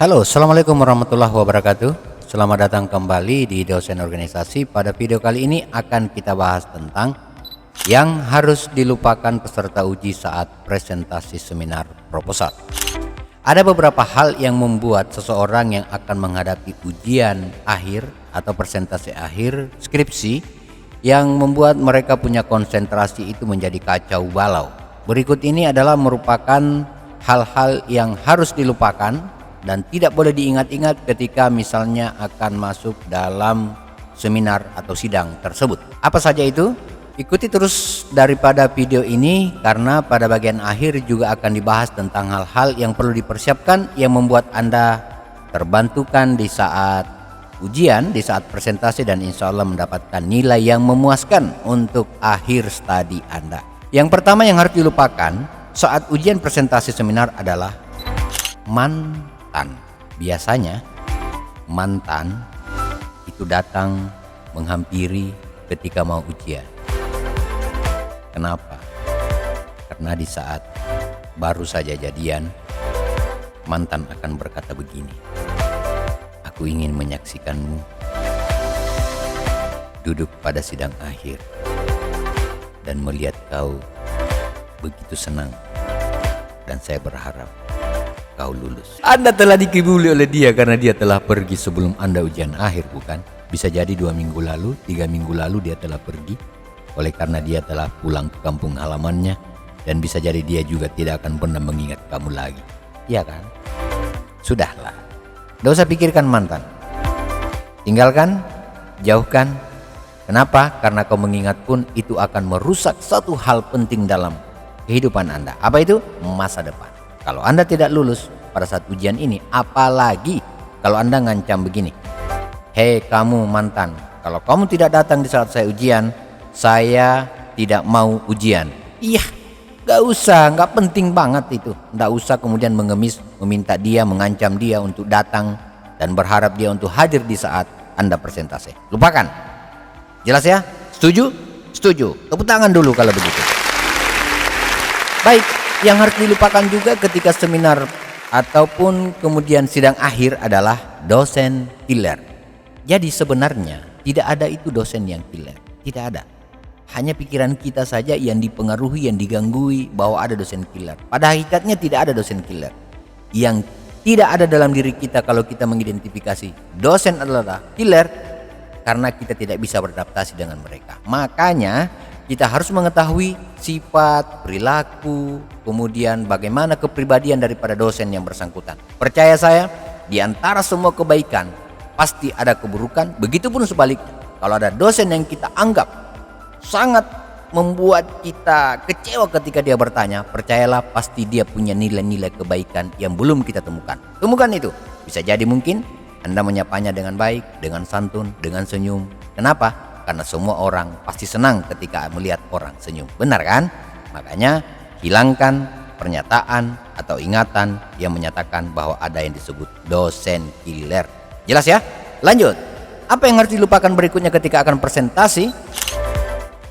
Halo, Assalamualaikum warahmatullahi wabarakatuh. Selamat datang kembali di Dosen Organisasi. Pada video kali ini akan kita bahas tentang yang harus dilupakan peserta uji saat presentasi seminar proposal. Ada beberapa hal yang membuat seseorang yang akan menghadapi ujian akhir atau presentasi akhir skripsi yang membuat mereka punya konsentrasi itu menjadi kacau balau. Berikut ini adalah merupakan hal-hal yang harus dilupakan dan tidak boleh diingat-ingat ketika misalnya akan masuk dalam seminar atau sidang tersebut. Apa saja itu? Ikuti terus daripada video ini karena pada bagian akhir juga akan dibahas tentang hal-hal yang perlu dipersiapkan yang membuat Anda terbantukan di saat ujian, di saat presentasi, dan insya Allah mendapatkan nilai yang memuaskan untuk akhir studi Anda. Yang pertama yang harus dilupakan saat ujian presentasi seminar adalah mantan. Biasanya mantan itu datang menghampiri ketika mau ujian. Kenapa? Karena di saat baru saja jadian, mantan akan berkata begini, "Aku ingin menyaksikanmu duduk pada sidang akhir dan melihat kau begitu senang, dan saya berharap kau lulus." Anda telah dikibuli oleh dia karena dia telah pergi sebelum Anda ujian akhir, bukan? Bisa jadi 2 minggu lalu, 3 minggu lalu dia telah pergi oleh karena dia telah pulang ke kampung halamannya, dan bisa jadi dia juga tidak akan pernah mengingat kamu lagi. Iya kan? Sudahlah, tidak usah pikirkan mantan. Tinggalkan, jauhkan. Kenapa? Karena kau mengingat pun itu akan merusak satu hal penting dalam kehidupan Anda. Apa itu? Masa depan. Kalau Anda tidak lulus pada saat ujian ini, apalagi kalau Anda ngancam begini, "Hei kamu mantan, kalau kamu tidak datang di saat saya ujian, saya tidak mau ujian." Iya, gak usah, gak penting banget itu. Gak usah kemudian mengemis, meminta dia, mengancam dia untuk datang dan berharap dia untuk hadir di saat Anda presentasi. Lupakan. Jelas ya? Setuju? Setuju. Tepuk tangan dulu kalau begitu. Baik, yang harus dilupakan juga ketika seminar ataupun kemudian sidang akhir adalah dosen killer. Jadi sebenarnya tidak ada itu dosen yang killer. Tidak ada. Hanya pikiran kita saja yang dipengaruhi, yang diganggui bahwa ada dosen killer. Pada hakikatnya tidak ada dosen killer. Yang tidak ada dalam diri kita kalau kita mengidentifikasi dosen adalah killer karena kita tidak bisa beradaptasi dengan mereka. Makanya kita harus mengetahui sifat, perilaku, kemudian bagaimana kepribadian daripada dosen yang bersangkutan. Percaya saya, di antara semua kebaikan pasti ada keburukan. Begitupun sebaliknya. Kalau ada dosen yang kita anggap sangat membuat kita kecewa ketika dia bertanya, percayalah pasti dia punya nilai-nilai kebaikan yang belum kita temukan. Temukan itu. Bisa jadi mungkin Anda menyapanya dengan baik, dengan santun, dengan senyum. Kenapa? Karena semua orang pasti senang ketika melihat orang senyum. Benar kan? Makanya hilangkan pernyataan atau ingatan yang menyatakan bahwa ada yang disebut dosen killer. Jelas ya? Lanjut. Apa yang harus dilupakan berikutnya ketika akan presentasi?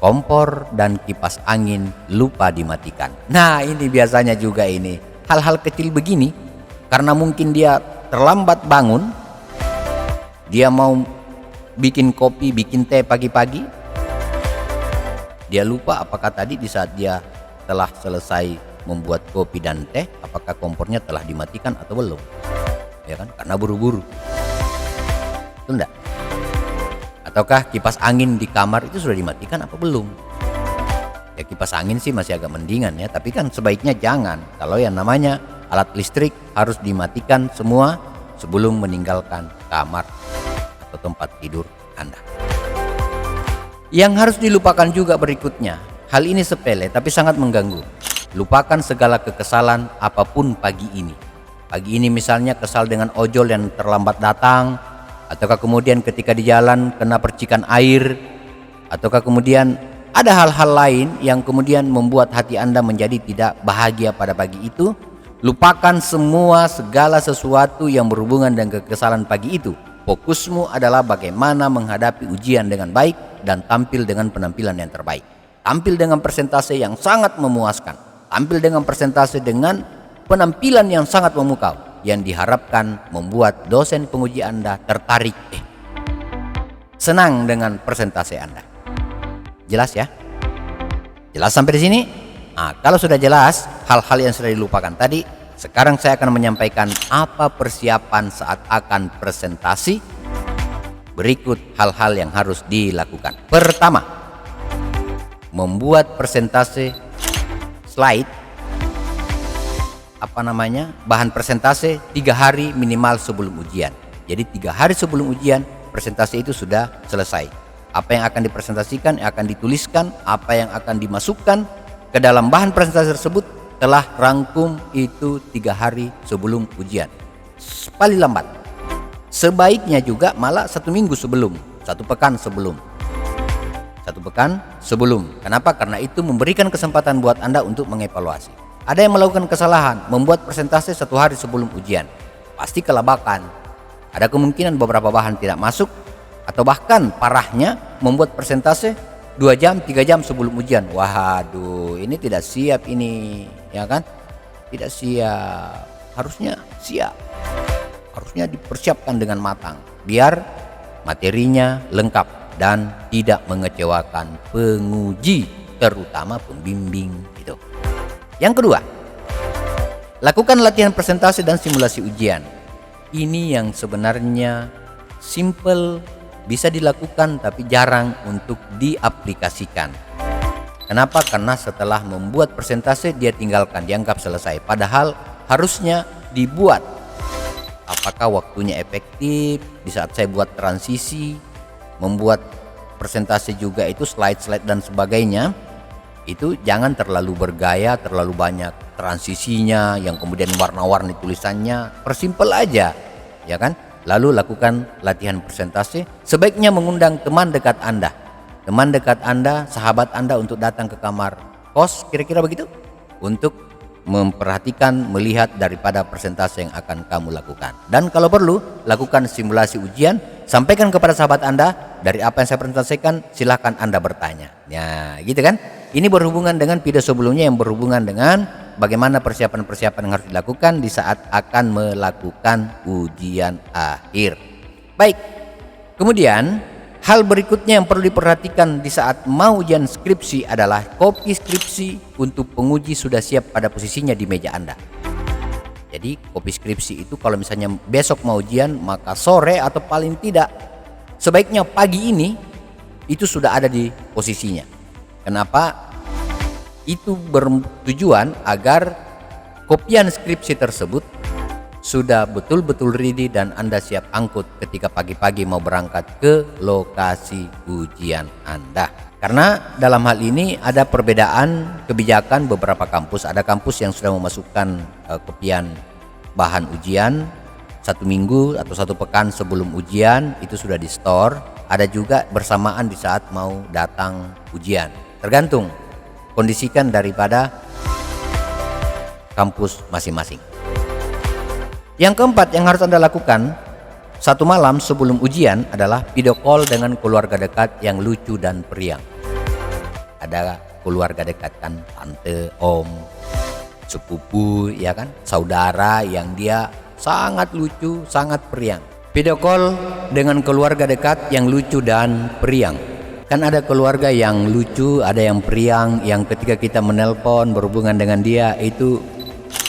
Kompor dan kipas angin lupa dimatikan. Nah, ini biasanya juga ini hal-hal kecil begini, karena mungkin dia terlambat bangun, dia mau bikin kopi, bikin teh pagi-pagi, dia lupa apakah tadi di saat dia telah selesai membuat kopi dan teh, apakah kompornya telah dimatikan atau belum, ya kan? Karena buru-buru. Itu enggak? Ataukah kipas angin di kamar itu sudah dimatikan apa belum? Ya kipas angin sih masih agak mendingan ya, tapi kan sebaiknya jangan. Kalau yang namanya alat listrik harus dimatikan semua sebelum meninggalkan kamar atau tempat tidur Anda. Yang harus dilupakan juga berikutnya, hal ini sepele tapi sangat mengganggu. Lupakan segala kekesalan apapun pagi ini. Pagi ini misalnya kesal dengan ojol yang terlambat datang, ataukah kemudian ketika di jalan kena percikan air, ataukah kemudian ada hal-hal lain yang kemudian membuat hati Anda menjadi tidak bahagia pada pagi itu. Lupakan semua segala sesuatu yang berhubungan dengan kekesalan pagi itu. Fokusmu adalah bagaimana menghadapi ujian dengan baik dan tampil dengan penampilan yang terbaik. Tampil dengan presentase yang sangat memuaskan. Tampil dengan presentase dengan penampilan yang sangat memukau. yang diharapkan membuat dosen penguji Anda tertarik, senang dengan presentasi Anda. Jelas ya? Jelas sampai di sini? Nah, kalau sudah jelas hal-hal yang sudah dilupakan tadi, sekarang saya akan menyampaikan apa persiapan saat akan presentasi. Berikut hal-hal yang harus dilakukan. Pertama, membuat presentasi slide, bahan presentasi 3 hari minimal sebelum ujian. Jadi 3 hari sebelum ujian presentasi itu sudah selesai. Apa yang akan dipresentasikan, yang akan dituliskan, apa yang akan dimasukkan ke dalam bahan presentasi tersebut telah rangkum itu 3 hari sebelum ujian. Paling lambat. Sebaiknya juga malah 1 minggu sebelum, 1 pekan sebelum. 1 pekan sebelum. Kenapa? Karena itu memberikan kesempatan buat Anda untuk mengevaluasi. Ada yang melakukan kesalahan, membuat presentasi 1 hari sebelum ujian. Pasti kelabakan. Ada kemungkinan beberapa bahan tidak masuk, atau bahkan parahnya membuat presentasi 2 jam, 3 jam sebelum ujian. Waduh, ini tidak siap ini, ya kan? Tidak siap. Harusnya siap. Harusnya dipersiapkan dengan matang biar materinya lengkap dan tidak mengecewakan penguji, terutama pembimbing gitu. Yang kedua, lakukan latihan presentasi dan simulasi ujian. Ini yang sebenarnya simple, bisa dilakukan tapi jarang untuk diaplikasikan. Kenapa? Karena setelah membuat presentasi dia tinggalkan, dianggap selesai. Padahal harusnya dibuat. Apakah waktunya efektif di saat saya buat transisi, membuat presentasi juga itu slide-slide dan sebagainya, itu jangan terlalu bergaya, terlalu banyak transisinya yang kemudian warna-warni tulisannya. Persimpel aja, ya kan? Lalu lakukan latihan presentasi. Sebaiknya mengundang teman dekat Anda, sahabat Anda untuk datang ke kamar kos, kira-kira begitu, untuk memperhatikan, melihat daripada presentasi yang akan kamu lakukan. Dan kalau perlu, lakukan simulasi ujian, sampaikan kepada sahabat Anda, dari apa yang saya presentasikan silahkan Anda bertanya. Ya, gitu kan? Ini berhubungan dengan video sebelumnya yang berhubungan dengan bagaimana persiapan-persiapan yang harus dilakukan di saat akan melakukan ujian akhir. Baik, kemudian hal berikutnya yang perlu diperhatikan di saat mau ujian skripsi adalah kopi skripsi untuk penguji sudah siap pada posisinya di meja Anda. Jadi kopi skripsi itu kalau misalnya besok mau ujian, maka sore atau paling tidak sebaiknya pagi ini itu sudah ada di posisinya. Kenapa? Itu bertujuan agar kopian skripsi tersebut sudah betul-betul ready dan Anda siap angkut ketika pagi-pagi mau berangkat ke lokasi ujian Anda. Karena dalam hal ini ada perbedaan kebijakan beberapa kampus. Ada kampus yang sudah memasukkan kopian bahan ujian 1 minggu atau 1 pekan sebelum ujian, itu sudah di store. Ada juga bersamaan di saat mau datang ujian. Tergantung kondisikan daripada kampus masing-masing. Yang keempat yang harus Anda lakukan 1 malam sebelum ujian adalah video call dengan keluarga dekat yang lucu dan periang. Ada keluarga dekat kan, tante, om, sepupu, ya kan, saudara yang dia sangat lucu, sangat periang. Video call dengan keluarga dekat yang lucu dan periang. Kan ada keluarga yang lucu, ada yang periang, yang ketika kita menelpon berhubungan dengan dia itu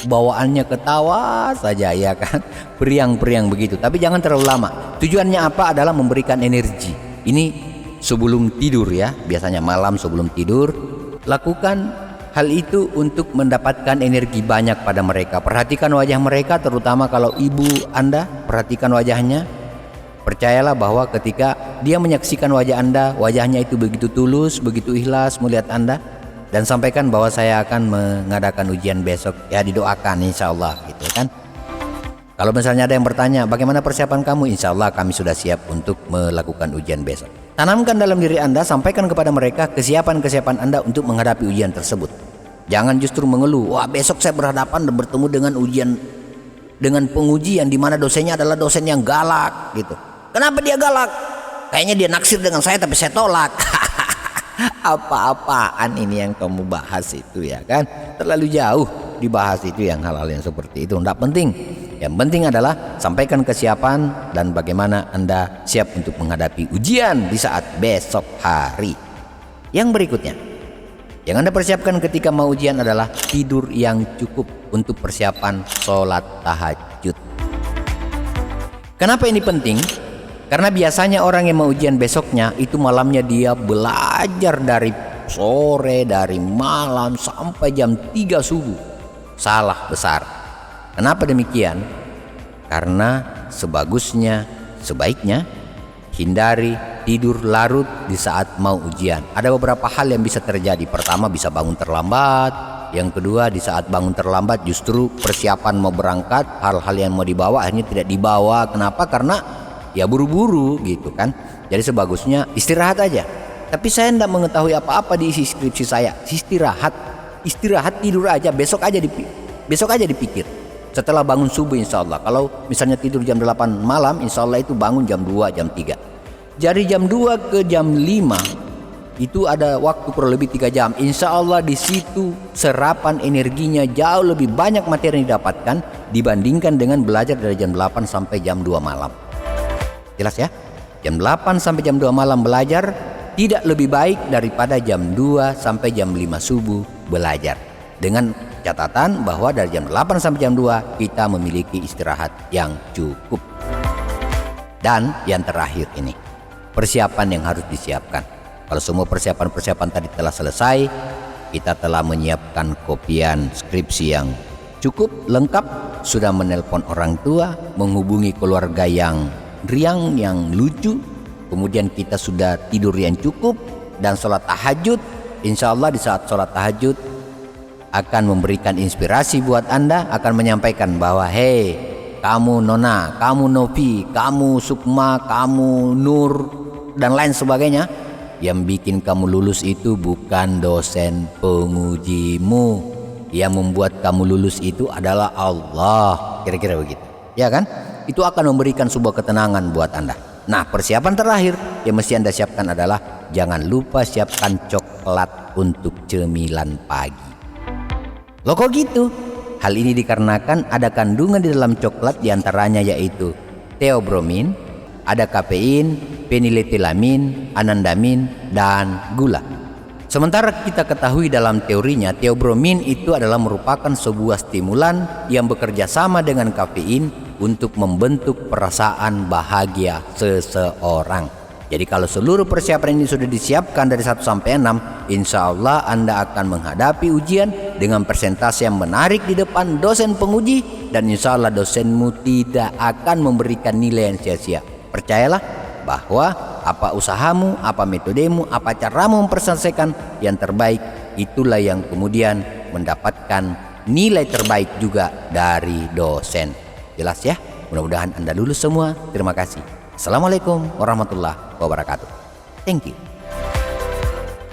bawaannya ketawa saja, ya kan, periang-periang begitu. Tapi jangan terlalu lama. Tujuannya apa? Adalah memberikan energi. Ini sebelum tidur ya, biasanya malam sebelum tidur. Lakukan hal itu untuk mendapatkan energi banyak pada mereka. Perhatikan wajah mereka, terutama kalau ibu Anda, perhatikan wajahnya. Percayalah bahwa ketika dia menyaksikan wajah Anda, wajahnya itu begitu tulus, begitu ikhlas melihat Anda. Dan sampaikan bahwa saya akan mengadakan ujian besok, ya didoakan insya Allah gitu kan. Kalau misalnya ada yang bertanya bagaimana persiapan kamu, insya Allah kami sudah siap untuk melakukan ujian besok. Tanamkan dalam diri Anda, sampaikan kepada mereka kesiapan-kesiapan Anda untuk menghadapi ujian tersebut. Jangan justru mengeluh, wah besok saya berhadapan dan bertemu dengan ujian, dengan penguji yang dimana dosennya adalah dosen yang galak gitu. Kenapa dia galak? Kayaknya dia naksir dengan saya tapi saya tolak. Apa-apaan ini yang kamu bahas itu, ya kan? Terlalu jauh dibahas itu, yang hal-hal yang seperti itu tidak penting. Yang penting adalah sampaikan kesiapan dan bagaimana Anda siap untuk menghadapi ujian di saat besok hari. Yang berikutnya, yang Anda persiapkan ketika mau ujian adalah tidur yang cukup untuk persiapan sholat tahajud. Kenapa ini penting? Karena biasanya orang yang mau ujian besoknya itu malamnya dia belajar dari sore, dari malam sampai jam 3 subuh. Salah besar. Kenapa demikian? Karena sebaiknya hindari tidur larut di saat mau ujian. Ada beberapa hal yang bisa terjadi. Pertama, bisa bangun terlambat. Yang kedua, di saat bangun terlambat justru persiapan mau berangkat, hal-hal yang mau dibawa akhirnya tidak dibawa. Kenapa? Karena ya buru-buru gitu kan. Jadi sebagusnya istirahat aja. Tapi saya tidak mengetahui apa-apa di isi skripsi saya. Istirahat tidur aja, besok aja dipikir. Setelah bangun subuh insya Allah. Kalau misalnya tidur jam 8 malam, insya Allah itu bangun jam 2, jam 3. Dari jam 2 ke jam 5 itu ada waktu kurang lebih 3 jam. Insya Allah di situ serapan energinya jauh lebih banyak materi yang didapatkan dibandingkan dengan belajar dari jam 8 sampai jam 2 malam. Jelas ya? Jam 8 sampai jam 2 malam belajar tidak lebih baik daripada jam 2 sampai jam 5 subuh belajar. Dengan catatan bahwa dari jam 8 sampai jam 2 kita memiliki istirahat yang cukup. Dan yang terakhir ini, persiapan yang harus disiapkan. Kalau semua persiapan tadi telah selesai, kita telah menyiapkan kopian skripsi yang cukup lengkap, sudah menelpon orang tua, menghubungi keluarga yang riang, yang lucu, kemudian kita sudah tidur yang cukup dan sholat tahajud. Insya Allah di saat sholat tahajud akan memberikan inspirasi buat Anda, akan menyampaikan bahwa hei kamu Nona, kamu Novi, kamu Sukma, kamu Nur dan lain sebagainya, yang bikin kamu lulus itu bukan dosen pengujimu, yang membuat kamu lulus itu adalah Allah. Kira-kira begitu ya kan? Itu akan memberikan sebuah ketenangan buat Anda. Nah, persiapan terakhir yang mesti Anda siapkan adalah jangan lupa siapkan coklat untuk cemilan pagi. Loh kok gitu? Hal ini dikarenakan ada kandungan di dalam coklat, diantaranya yaitu theobromine, ada kafein, feniletilamin, anandamin, dan gula. Sementara kita ketahui dalam teorinya theobromine itu adalah merupakan sebuah stimulan yang bekerja sama dengan kafein untuk membentuk perasaan bahagia seseorang. Jadi kalau seluruh persiapan ini sudah disiapkan dari 1 sampai 6, insya Allah Anda akan menghadapi ujian dengan persentase yang menarik di depan dosen penguji, dan insya Allah dosenmu tidak akan memberikan nilai yang sia-sia. Percayalah bahwa apa usahamu, apa metodemu, apa caramu memperselesaikan yang terbaik, itulah yang kemudian mendapatkan nilai terbaik juga dari dosen. Jelas ya? Mudah-mudahan Anda lulus semua. Terima kasih. Assalamualaikum warahmatullahi wabarakatuh. Thank you.